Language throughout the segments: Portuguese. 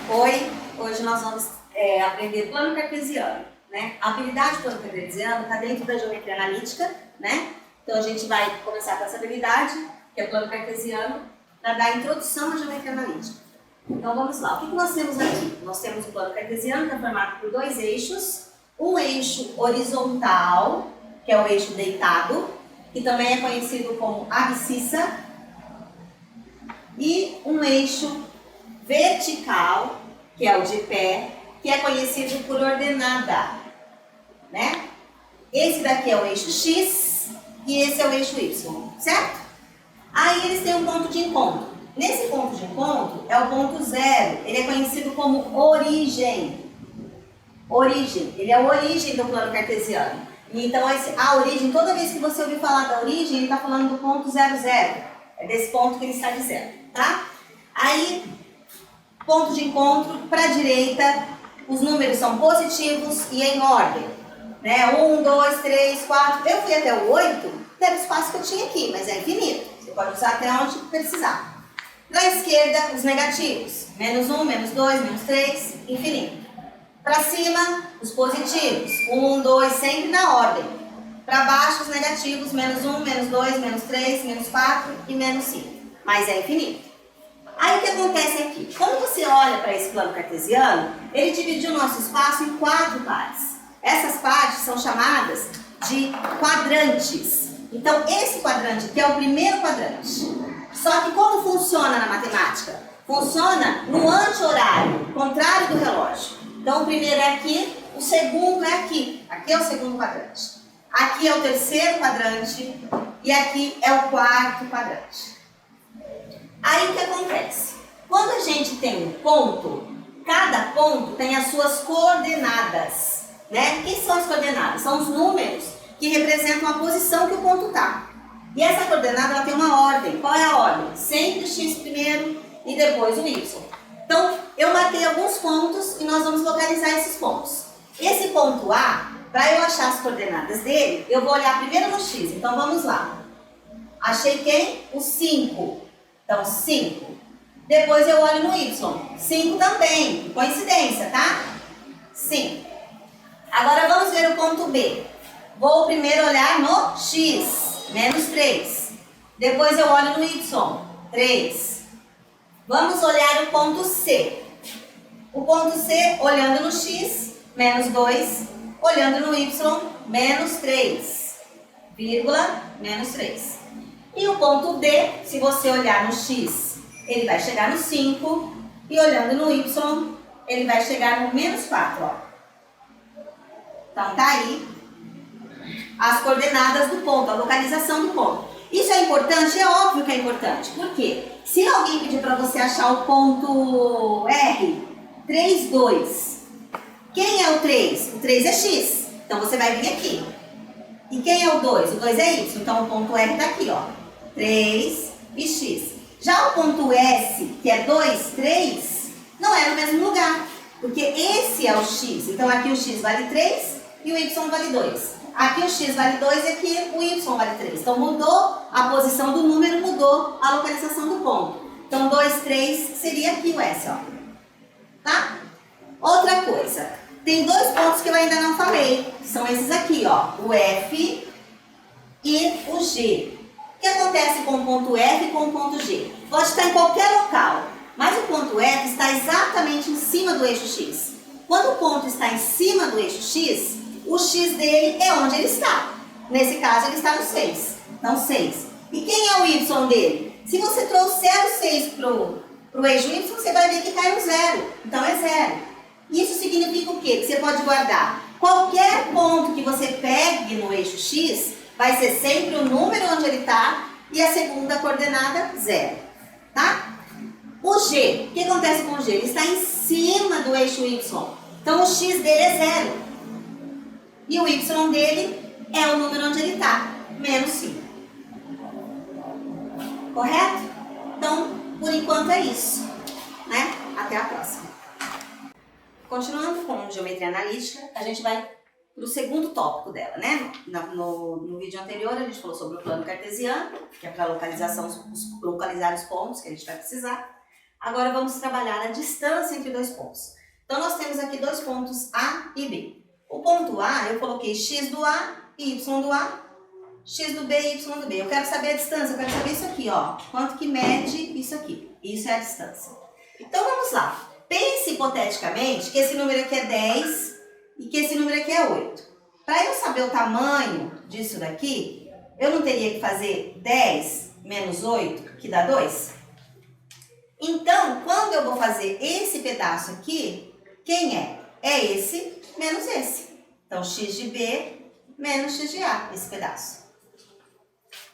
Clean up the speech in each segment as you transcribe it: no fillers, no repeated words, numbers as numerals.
Oi, hoje nós vamos aprender plano cartesiano, né? A habilidade do plano cartesiano está dentro da geometria analítica, né? Então a gente vai começar com essa habilidade, que é o plano cartesiano, para dar a introdução à geometria analítica. Então vamos lá, o que nós temos aqui? Nós temos o plano cartesiano, que é formado por dois eixos, um eixo horizontal, que é o eixo deitado, que também é conhecido como abscissa, e um eixo vertical, que é o de pé, que é conhecido por ordenada, né? Esse daqui é o eixo X e esse é o eixo Y, certo? Aí eles têm um ponto de encontro. Nesse ponto de encontro é o ponto zero, ele é conhecido como origem. Origem, ele é a origem do plano cartesiano. Então a origem, toda vez que você ouvir falar da origem, ele está falando do ponto 0, 0. É desse ponto que ele está dizendo, tá? Aí, ponto de encontro, para a direita, os números são positivos e em ordem. Né? 1, 2, 3, 4. Eu fui até o 8, era o espaço que eu tinha aqui, mas é infinito. Você pode usar até onde precisar. Para a esquerda, os negativos. Menos 1, menos 2, menos 3, infinito. Para cima, os positivos. 1, 2, sempre na ordem. Para baixo, os negativos. Menos 1, menos 2, menos 3, menos 4 e menos 5. Mas é infinito. Aí o que acontece aqui? Quando você olha para esse plano cartesiano, ele dividiu o nosso espaço em 4 partes. Essas partes são chamadas de quadrantes. Então, esse quadrante aqui é o primeiro quadrante. Só que como funciona na matemática? Funciona no anti-horário, contrário do relógio. Então, o primeiro é aqui, o segundo é aqui. Aqui é o segundo quadrante. Aqui é o terceiro quadrante e aqui é o quarto quadrante. Aí o que acontece? Quando a gente tem um ponto, cada ponto tem as suas coordenadas, né? O que são as coordenadas? São os números que representam a posição que o ponto está. E essa coordenada ela tem uma ordem. Qual é a ordem? Sempre o x primeiro e depois o y. Então, eu marquei alguns pontos e nós vamos localizar esses pontos. Esse ponto A, para eu achar as coordenadas dele, eu vou olhar primeiro no x. Então, vamos lá. Achei quem? O 5. Então, 5. Depois eu olho no Y. 5 também. Coincidência, tá? 5. Agora vamos ver o ponto B. Vou primeiro olhar no X. Menos 3. Depois eu olho no Y. 3. Vamos olhar o ponto C. O ponto C, olhando no X, menos 2. Olhando no Y, menos 3. Vírgula, menos 3. E o ponto D, se você olhar no X, ele vai chegar no 5. E olhando no Y, ele vai chegar no menos 4. Ó. Então, tá aí as coordenadas do ponto, a localização do ponto. Isso é importante? É óbvio que é importante. Por quê? Se alguém pedir para você achar o ponto R, 3, 2. Quem é o 3? O 3 é X. Então, você vai vir aqui. E quem é o 2? O 2 é Y. Então, o ponto R está aqui, ó. 3 e X. Já o ponto S, que é 2, 3, não é no mesmo lugar. Porque esse é o X. Então, aqui o X vale 3 e o Y vale 2. Aqui o X vale 2 e aqui o Y vale 3. Então, mudou a posição do número, mudou a localização do ponto. Então, 2, 3 seria aqui o S, ó. Tá? Outra coisa. Tem dois pontos que eu ainda não falei. São esses aqui, ó. O F e o G. O que acontece com o ponto F e com o ponto G? Pode estar em qualquer local, mas o ponto F está exatamente em cima do eixo X. Quando o ponto está em cima do eixo X, o X dele é onde ele está. Nesse caso, ele está no 6. Então, 6. E quem é o Y dele? Se você trouxer o 6 para o eixo Y, você vai ver que cai no 0. Então, é 0. Isso significa o quê? Que você pode guardar qualquer ponto que você pegue no eixo X, vai ser sempre o número onde ele está e a segunda coordenada 0, tá? O G, o que acontece com o G? Ele está em cima do eixo Y, então o X dele é 0 e o Y dele é o número onde ele está, menos 5. Correto? Então, por enquanto é isso, né? Até a próxima. Continuando com geometria analítica, a gente vai para o segundo tópico dela, né? No vídeo anterior a gente falou sobre o plano cartesiano, que é para localizar os pontos que a gente vai precisar. Agora vamos trabalhar a distância entre dois pontos. Então nós temos aqui dois pontos A e B. O ponto A, eu coloquei x do A e y do A, x do B e y do B. Eu quero saber a distância, eu quero saber isso aqui, ó. Quanto que mede isso aqui? Isso é a distância. Então vamos lá. Pense hipoteticamente que esse número aqui é 10 e que esse número aqui é 8. Para eu saber o tamanho disso daqui, eu não teria que fazer 10 menos 8, que dá 2? Então, quando eu vou fazer esse pedaço aqui, quem é? É esse menos esse. Então, x de B menos x de A, esse pedaço.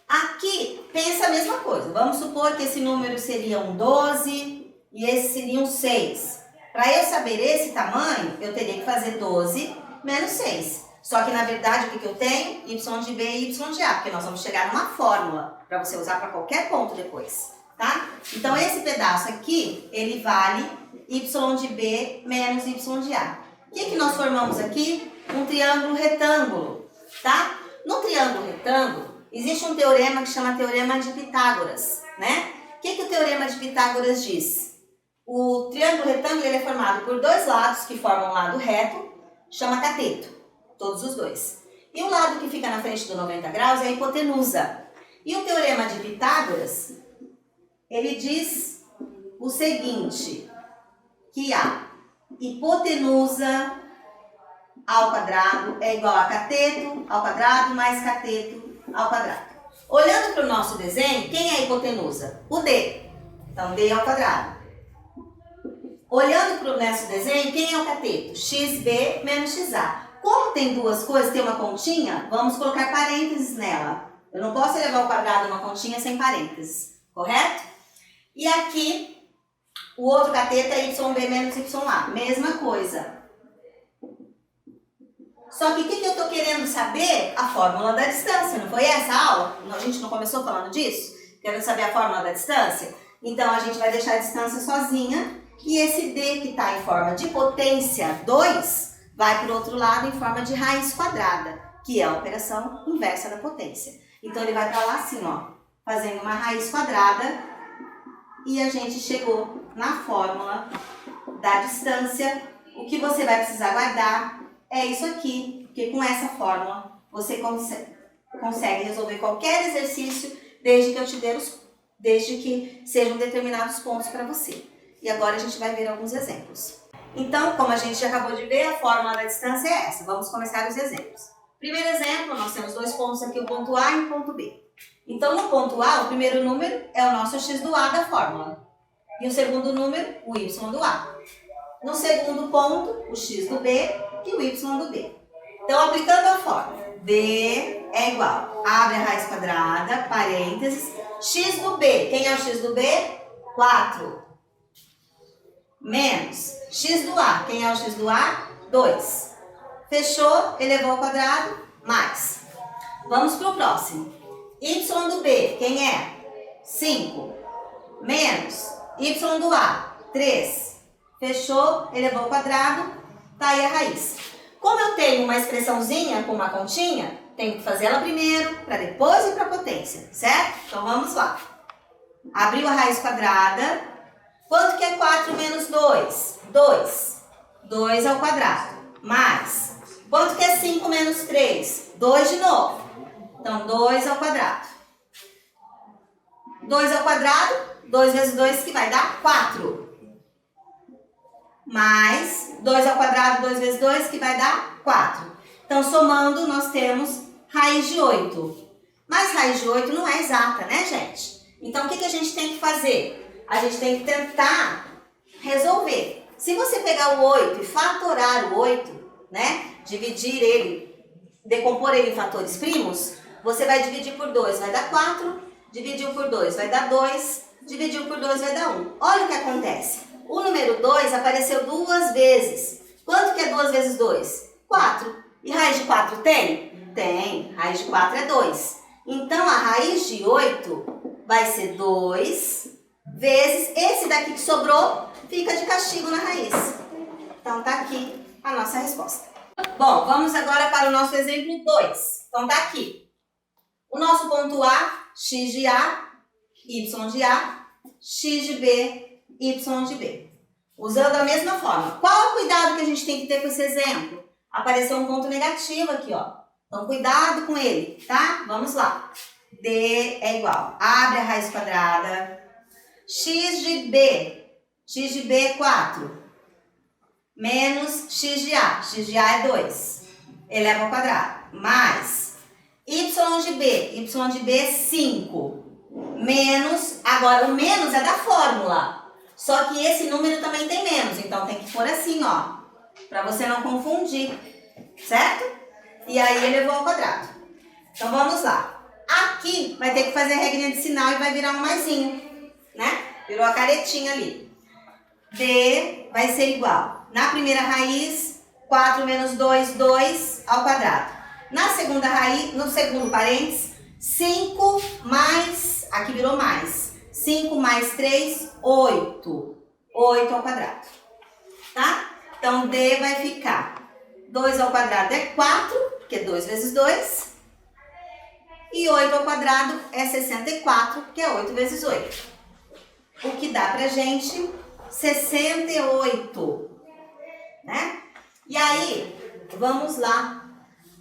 Aqui, pensa a mesma coisa. Vamos supor que esse número seria um 12 e esse seria um 6. Para eu saber esse tamanho, eu teria que fazer 12 menos 6. Só que, na verdade, o que eu tenho? Y de B e Y de A, porque nós vamos chegar numa fórmula para você usar para qualquer ponto depois, tá? Então, esse pedaço aqui, ele vale Y de B menos Y de A. O que nós formamos aqui? Um triângulo retângulo, tá? No triângulo retângulo, existe um teorema que chama Teorema de Pitágoras, né? O que o Teorema de Pitágoras diz? O triângulo retângulo ele é formado por dois lados que formam um lado reto, chama cateto, todos os dois. E o lado que fica na frente do 90 graus é a hipotenusa. E o Teorema de Pitágoras, ele diz o seguinte, que a hipotenusa ao quadrado é igual a cateto ao quadrado mais cateto ao quadrado. Olhando para o nosso desenho, quem é a hipotenusa? O D. Então, D ao quadrado. Olhando para o nosso desenho, quem é o cateto? XB menos XA. Como tem duas coisas, tem uma continha, vamos colocar parênteses nela. Eu não posso elevar ao quadrado uma continha sem parênteses, correto? E aqui, o outro cateto é YB menos YA. Mesma coisa. Só que o que eu estou querendo saber? A fórmula da distância. Não foi essa a aula? A gente não começou falando disso? Querendo saber a fórmula da distância? Então, a gente vai deixar a distância sozinha. E esse D que está em forma de potência 2, vai para o outro lado em forma de raiz quadrada, que é a operação inversa da potência. Então, ele vai para lá assim, ó, fazendo uma raiz quadrada. E a gente chegou na fórmula da distância. O que você vai precisar guardar é isso aqui, porque com essa fórmula você consegue resolver qualquer exercício desde que sejam determinados pontos para você. E agora a gente vai ver alguns exemplos. Então, como a gente já acabou de ver, a fórmula da distância é essa. Vamos começar os exemplos. Primeiro exemplo, nós temos dois pontos aqui, o ponto A e o ponto B. Então, no ponto A, o primeiro número é o nosso x do A da fórmula. E o segundo número, o y do A. No segundo ponto, o x do B e o y do B. Então, aplicando a fórmula, D é igual, abre a raiz quadrada, parênteses, x do B. Quem é o x do B? 4. Menos x do A. Quem é o x do A? 2. Fechou? Elevou ao quadrado, mais. Vamos para o próximo. Y do B. Quem é? 5. Menos y do A. 3. Fechou? Elevou ao quadrado, tá aí a raiz. Como eu tenho uma expressãozinha com uma continha, tenho que fazer ela primeiro, para depois ir para a potência, certo? Então vamos lá. Abriu a raiz quadrada. Quanto que é 4 menos 2? 2. 2 ao quadrado. Mais. Quanto que é 5 menos 3? 2 de novo. Então, 2 ao quadrado. 2 ao quadrado, 2 vezes 2 que vai dar 4. Mais 2 ao quadrado, 2 vezes 2 que vai dar 4. Então, somando, nós temos raiz de 8. Mas raiz de 8 não é exata, né, gente? Então, o que a gente tem que fazer? A gente tem que tentar resolver. Se você pegar o 8 e fatorar o 8, né? Dividir ele, decompor ele em fatores primos, você vai dividir por 2, vai dar 4. Dividiu por 2, vai dar 2. Dividiu por 2, vai dar 1. Olha o que acontece. O número 2 apareceu duas vezes. Quanto que é 2 vezes 2? 4. E raiz de 4 tem? Tem. Raiz de 4 é 2. Então, a raiz de 8 vai ser 2 vezes esse daqui que sobrou, fica de castigo na raiz. Então, tá aqui a nossa resposta. Bom, vamos agora para o nosso exemplo 2. Então, tá aqui. O nosso ponto A, x de A, y de A, x de B, y de b. Usando a mesma forma. Qual o cuidado que a gente tem que ter com esse exemplo? Apareceu um ponto negativo aqui, ó. Então, cuidado com ele, tá? Vamos lá. D é igual. Abre a raiz quadrada. X de B. X de B é 4. Menos x de A. X de A é 2. Eleva ao quadrado. Mais y de B. Y de B é 5. Menos, agora o menos é da fórmula. Só que esse número também tem menos. Então tem que pôr assim, ó. Para você não confundir. Certo? E aí elevou ao quadrado. Então vamos lá. Aqui vai ter que fazer a regrinha de sinal e vai virar um maisinho. Né? Virou a caretinha ali. D vai ser igual. Na primeira raiz, 4 menos 2, 2 ao quadrado. Na segunda raiz, no segundo parênteses, 5 mais, aqui virou mais. 5 mais 3, 8. 8 ao quadrado. Tá? Então, D vai ficar 2 ao quadrado é 4, porque 2 vezes 2. E 8 ao quadrado é 64, que é 8 vezes 8. O que dá pra gente 68. Né? E aí, vamos lá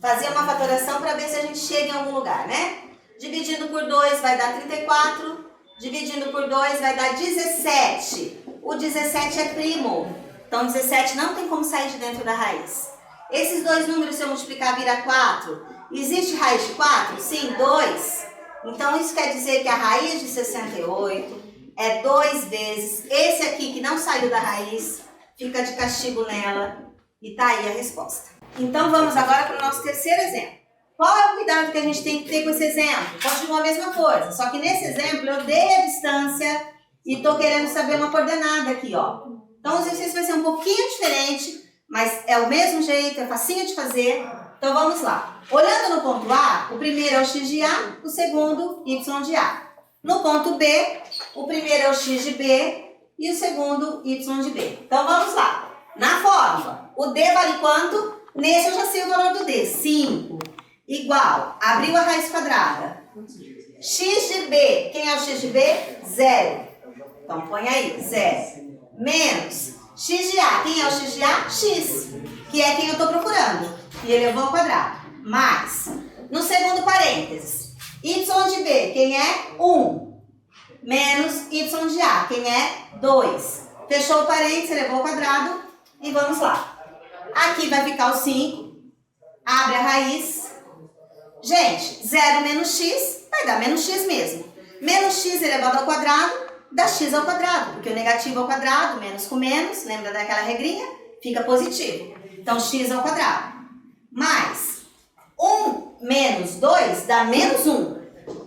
fazer uma fatoração para ver se a gente chega em algum lugar, né? Dividindo por 2 vai dar 34. Dividindo por 2 vai dar 17. O 17 é primo. Então, 17 não tem como sair de dentro da raiz. Esses dois números, se eu multiplicar, vira 4. Existe raiz de 4? Sim, 2. Então, isso quer dizer que a raiz de 68 é 2 vezes esse aqui que não saiu da raiz, fica de castigo nela e tá aí a resposta. Então, vamos agora para o nosso terceiro exemplo. Qual é o cuidado que a gente tem que ter com esse exemplo? Continua a mesma coisa, só que nesse exemplo eu dei a distância e estou querendo saber uma coordenada aqui, ó. Então, o exercício vai ser um pouquinho diferente, mas é o mesmo jeito, é facinho de fazer. Então, vamos lá. Olhando no ponto A, o primeiro é o x de A, o segundo, y de A. No ponto B, o primeiro é o x de B e o segundo, y de B. Então, vamos lá. Na fórmula, o D vale quanto? Nesse eu já sei o valor do D, 5. Igual, abriu a raiz quadrada. X de B, quem é o x de B? 0. Então, põe aí, 0. Menos x de A, quem é o x de A? X, que é quem eu estou procurando. E elevou ao quadrado. Mais, no segundo parênteses, y de B, quem é? 1. Menos y de A, quem é? 2. Fechou o parênteses, elevou ao quadrado. E vamos lá. Aqui vai ficar o 5. Abre a raiz. Gente, 0 menos x vai dar menos x mesmo. Menos x elevado ao quadrado dá x ao quadrado. Porque o negativo ao quadrado, menos com menos, lembra daquela regrinha? Fica positivo. Então, x ao quadrado. Mais 1 menos 2 dá menos 1.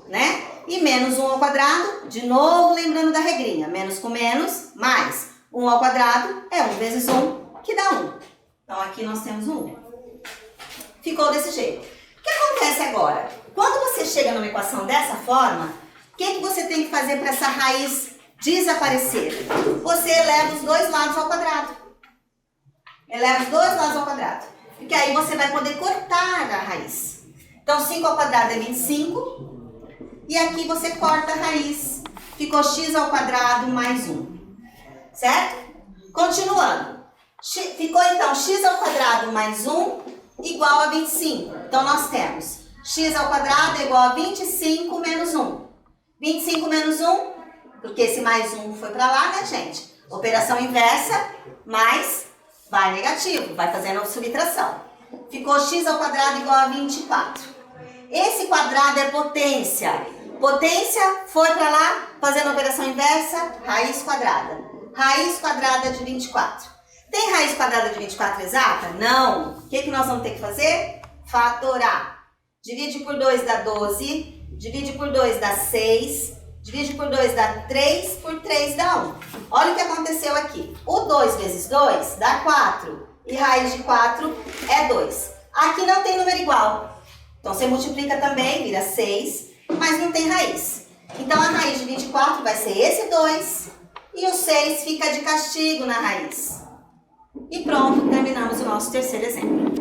Né? E menos 1 ao quadrado, de novo lembrando da regrinha. Menos com menos, mais 1 ao quadrado é 1 vezes 1, que dá 1. Então, aqui nós temos 1. Ficou desse jeito. O que acontece agora? Quando você chega numa equação dessa forma, o que você tem que fazer para essa raiz desaparecer? Você eleva os dois lados ao quadrado. Eleva os dois lados ao quadrado. Porque aí você vai poder cortar a raiz. Então, 5 ao quadrado é 25. E aqui você corta a raiz. Ficou x ao quadrado mais 1. Certo? Continuando. Ficou então x ao quadrado mais 1 igual a 25. Então, nós temos x ao quadrado é igual a 25 menos 1. 25 menos 1, porque esse mais 1 foi para lá, né, gente? Operação inversa, mais vai negativo, vai fazendo a subtração. Ficou x ao quadrado igual a 24. Esse quadrado é potência. Potência foi para lá, fazendo a operação inversa, raiz quadrada. Raiz quadrada de 24. Tem raiz quadrada de 24 exata? Não. O que nós vamos ter que fazer? Fatorar. Divide por 2 dá 12. Divide por 2 dá 6. Divide por 2 dá 3. Por 3 dá 1. Olha o que aconteceu aqui. O 2 vezes 2 dá 4. E raiz de 4 é 2. Aqui não tem número igual. Então, você multiplica também, vira 6. Mas não tem raiz. Então, a raiz de 24 vai ser esse 2. E o 6 fica de castigo na raiz. E pronto, terminamos o nosso terceiro exemplo.